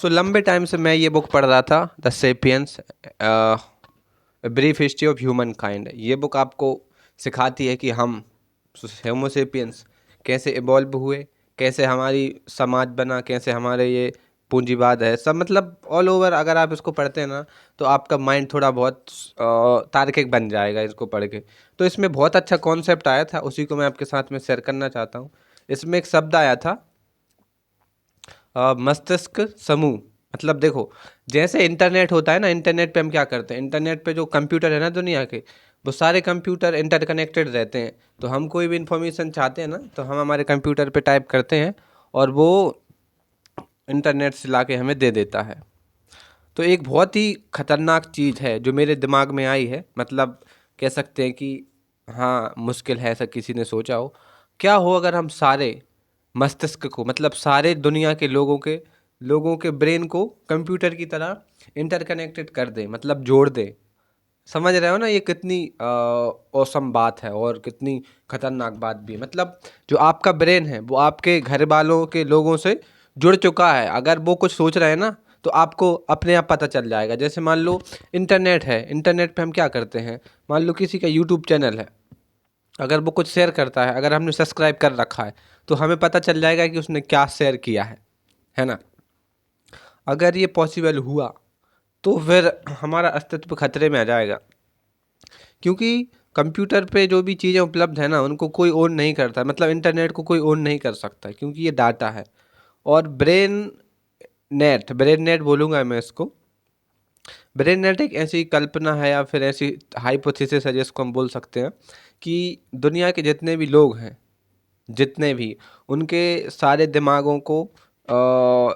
लंबे टाइम से मैं ये बुक पढ़ रहा था, the sapiens, brief history of human kind. ये बुक आपको सिखाती है कि हम होमो सेपियंस कैसे इवॉल्व हुए, कैसे हमारी समाज बना, कैसे हमारे ये पूंजीवाद है सब, मतलब ऑल ओवर अगर आप इसको पढ़ते हैं ना तो आपका माइंड थोड़ा बहुत तार्किक बन जाएगा इसको पढ़ के। तो इसमें बहुत अच्छा कॉन्सेप्ट आया था, उसी को मैं आपके साथ में शेयर करना चाहता हूँ। इसमें एक शब्द आया था मस्तिष्क समूह। मतलब देखो, जैसे इंटरनेट होता है ना, इंटरनेट पे हम क्या करते हैं, इंटरनेट पे जो कंप्यूटर है ना दुनिया के, वो सारे कंप्यूटर इंटरकनेक्टेड रहते हैं। तो हम कोई भी इंफॉर्मेशन चाहते हैं ना तो हम हमारे कंप्यूटर पे टाइप करते हैं और वो इंटरनेट से लाके हमें दे देता है। तो एक बहुत ही खतरनाक चीज़ है जो मेरे दिमाग में आई है, मतलब कह सकते हैं कि हाँ मुश्किल है ऐसा किसी ने सोचा हो। क्या हो अगर हम सारे मस्तिष्क को, मतलब सारे दुनिया के लोगों के ब्रेन को कंप्यूटर की तरह इंटरकनेक्टेड कर दें, मतलब जोड़ दें। समझ रहे हो ना ये कितनी औसम बात है और कितनी खतरनाक बात भी है। मतलब जो आपका ब्रेन है वो आपके घर वालों के लोगों से जुड़ चुका है। अगर वो कुछ सोच रहे हैं ना तो आपको अपने आप पता चल जाएगा। जैसे मान लो इंटरनेट है, इंटरनेट पे हम क्या करते हैं, मान लो किसी का यूट्यूब चैनल है, अगर वो कुछ शेयर करता है, अगर हमने सब्सक्राइब कर रखा है तो हमें पता चल जाएगा कि उसने क्या शेयर किया है ना। अगर ये पॉसिबल हुआ तो फिर हमारा अस्तित्व खतरे में आ जाएगा, क्योंकि कंप्यूटर पे जो भी चीज़ें उपलब्ध है ना उनको कोई ओन नहीं करता, मतलब इंटरनेट को कोई ओन नहीं कर सकता क्योंकि ये डाटा है। और ब्रेन नेट बोलूँगा मैं इसको। ब्रेन नेट एक ऐसी कल्पना है या फिर ऐसी हाइपोथेसिस है जिसको हम बोल सकते हैं कि दुनिया के जितने भी लोग हैं, जितने भी, उनके सारे दिमागों को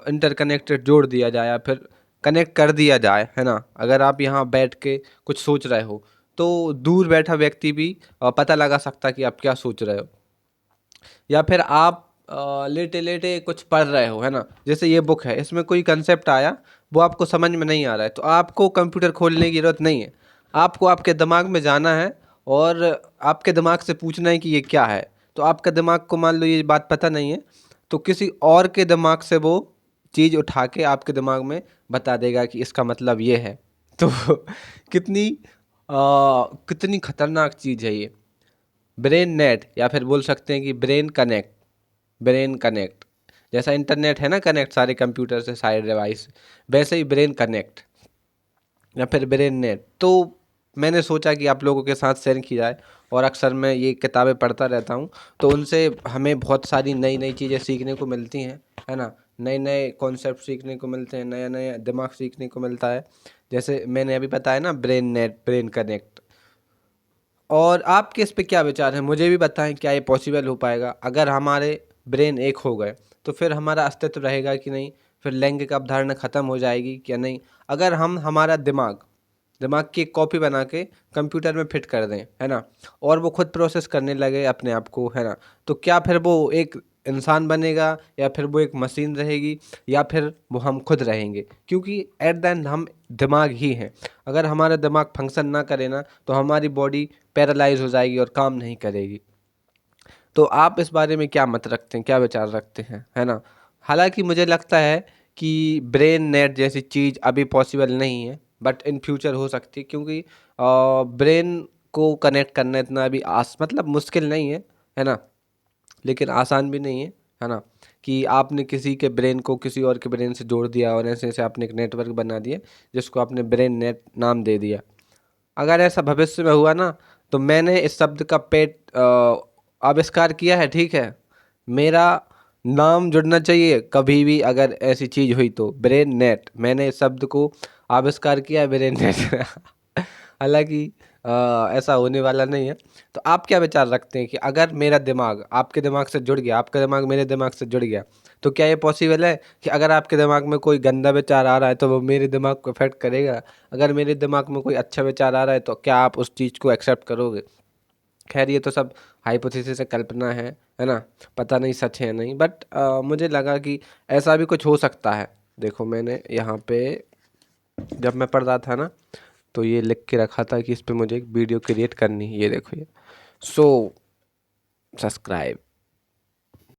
इंटरकनेक्टेड जोड़ दिया जाए या फिर कनेक्ट कर दिया जाए, है ना। अगर आप यहाँ बैठ के कुछ सोच रहे हो तो दूर बैठा व्यक्ति भी पता लगा सकता है कि आप क्या सोच रहे हो। या फिर आप लेटे लेटे कुछ पढ़ रहे हो, है ना, जैसे ये बुक है, इसमें कोई कंसेप्ट आया वो आपको समझ में नहीं आ रहा है तो आपको कंप्यूटर खोलने की ज़रूरत नहीं है। आपको आपके दिमाग में जाना है और आपके दिमाग से पूछना है कि ये क्या है। तो आपका दिमाग को मान लो ये बात पता नहीं है तो किसी और के दिमाग से वो चीज़ उठा के आपके दिमाग में बता देगा कि इसका मतलब ये है। तो कितनी खतरनाक चीज़ है ये ब्रेन नेट, या फिर बोल सकते हैं कि ब्रेन कनेक्ट। जैसा इंटरनेट है ना कनेक्ट सारे कंप्यूटर से सारे डिवाइस, वैसे ही ब्रेन कनेक्ट या फिर ब्रेन नेट। तो मैंने सोचा कि आप लोगों के साथ शेयर की जाए। और अक्सर मैं ये किताबें पढ़ता रहता हूँ तो उनसे हमें बहुत सारी नई नई चीज़ें सीखने को मिलती हैं, है ना। नए नए कॉन्सेप्ट सीखने को मिलते हैं, नया नया दिमाग सीखने को मिलता है। जैसे मैंने अभी बताया ना ब्रेन नेट, ब्रेन कनेक्ट। और आपके इस पे क्या विचार हैं, मुझे भी बताएं, क्या ये पॉसिबल हो पाएगा अगर हमारे ब्रेन एक हो गए तो फिर हमारा अस्तित्व रहेगा कि नहीं, फिर लैंगिक अवधारणा ख़त्म हो जाएगी क्या नहीं। अगर हम हमारा दिमाग दिमाग की एक कॉपी बना के कंप्यूटर में फिट कर दें, है ना, और वो खुद प्रोसेस करने लगे अपने आप को, है ना, तो क्या फिर वो एक इंसान बनेगा या फिर वो एक मशीन रहेगी या फिर वो हम खुद रहेंगे। क्योंकि एट द एंड हम दिमाग ही हैं। अगर हमारा दिमाग फंक्शन ना करे ना तो हमारी बॉडी पैरालाइज हो जाएगी और काम नहीं करेगी। तो आप इस बारे में क्या मत रखते हैं, क्या विचार रखते हैं, है ना। हालांकि मुझे लगता है कि ब्रेन नेट जैसी चीज़ अभी पॉसिबल नहीं है बट इन फ्यूचर हो सकती है, क्योंकि ब्रेन को कनेक्ट करना इतना अभी मतलब मुश्किल नहीं है ना, लेकिन आसान भी नहीं है ना। कि आपने किसी के ब्रेन को किसी और के ब्रेन से जोड़ दिया और ऐसे ऐसे आपने एक नेटवर्क बना दिया जिसको आपने ब्रेन नेट नाम दे दिया। अगर ऐसा भविष्य में हुआ ना तो मैंने इस शब्द का पेट आविष्कार किया है, ठीक है। मेरा नाम जुड़ना चाहिए कभी भी अगर ऐसी चीज़ हुई तो ब्रेन नेट, मैंने इस शब्द को आविष्कार किया है, ब्रेन नेट। हालांकि ऐसा होने वाला नहीं है। तो आप क्या विचार रखते हैं कि अगर मेरा दिमाग आपके दिमाग से जुड़ गया, आपका दिमाग मेरे दिमाग से जुड़ गया, तो क्या ये पॉसिबल है कि अगर आपके दिमाग में कोई गंदा विचार आ रहा है तो वो मेरे दिमाग को अफेक्ट करेगा, अगर मेरे दिमाग में कोई अच्छा विचार आ रहा है तो क्या आप उस चीज़ को एक्सेप्ट करोगे। खैर ये तो सब हाइपोथेसिस से कल्पना है ना, पता नहीं सच है नहीं, बट मुझे लगा कि ऐसा भी कुछ हो सकता है। देखो मैंने यहाँ पे जब मैं पढ़ रहा था ना तो ये लिख के रखा था कि इस पे मुझे एक वीडियो क्रिएट करनी है, ये देखो ये। So subscribe.